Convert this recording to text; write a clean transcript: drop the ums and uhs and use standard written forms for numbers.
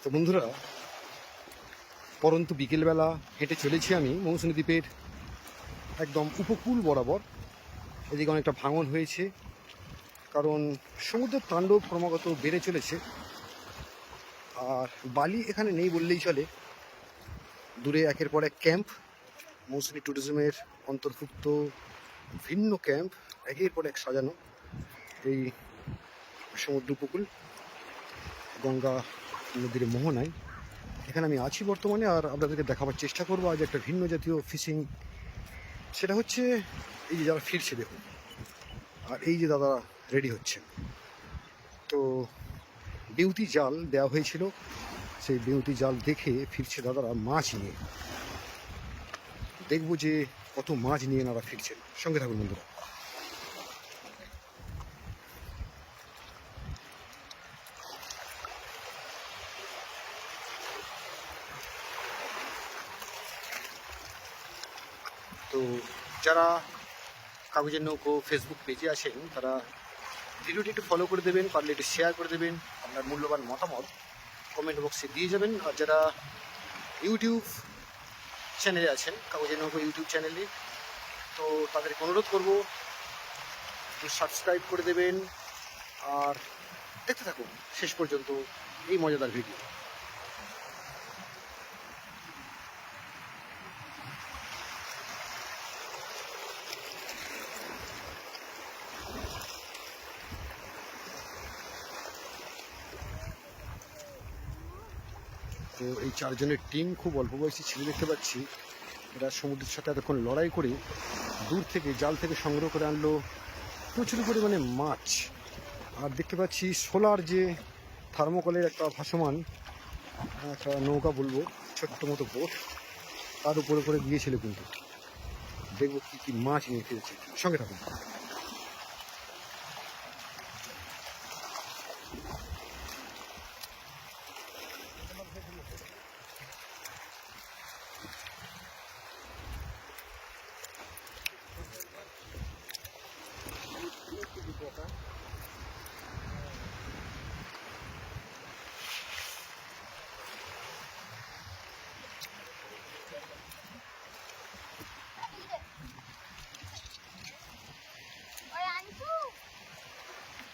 তো বন্ধুরা, পরন্তু বিকেলবেলা হেঁটে চলেছি আমি মৌসুমী দ্বীপের একদম উপকূল বরাবর। এদিকে অনেকটা ভাঙন হয়েছে, কারণ সমুদ্রের তাণ্ডব ক্রমাগত বেড়ে চলেছে। আর বালি এখানে নেই বললেই চলে। দূরে একের পর এক ক্যাম্প, মৌসুমী ট্যুরিজমের অন্তর্ভুক্ত ভিন্ন ক্যাম্প একের পর এক সাজানো এই সমুদ্র উপকূল গঙ্গা নদীর মোহনায়। এখানে আমি আছি বর্তমানে, আর আপনাদেরকে দেখাবার চেষ্টা করবো আজ একটা ভিন্ন জাতীয় ফিশিং। সেটা হচ্ছে এই যে যারা ফিরছে দেখুন, আর এই যে দাদা রেডি হচ্ছে। তো বেউতি জাল দেওয়া হয়েছিল, সেই বেউতি জাল দেখে ফিরছে দাদারা মাছ নিয়ে। দেখবো যে কত মাছ নিয়ে এনারা ফিরছেন। সঙ্গে থাকুন বন্ধুরা। তো যারা কাগজের নৌকো ফেসবুক পেজে আছেন, তারা ভিডিওটি একটু ফলো করে দেবেন, পারলে একটু শেয়ার করে দেবেন, আপনার মূল্যবান মতামত কমেন্ট বক্সে দিয়ে যাবেন। আর যারা ইউটিউব চ্যানেলে আছেন, কাগজের নৌকো ইউটিউব চ্যানেলে, তো তাদেরকে অনুরোধ করবো একটু সাবস্ক্রাইব করে দেবেন আর দেখতে থাকুন শেষ পর্যন্ত এই মজাদার ভিডিও। তো এই চারজনের টিম খুব অল্প বয়সী ছেলে দেখতে পাচ্ছি। এরা সমুদ্রের সাথে এতক্ষণ লড়াই করে দূর থেকে জাল থেকে সংগ্রহ করে আনলো প্রচুর পরিমাণে মাছ। আর দেখতে পাচ্ছি সোলার যে থার্মোকলের একটা ভাসমান একটা নৌকা বলবো, ছোট্ট মতো বোট, তার উপরে করে গিয়েছিল। কিন্তু দেখবো কি কি মাছ নিয়ে ফিরেছে। সঙ্গে থাকুন।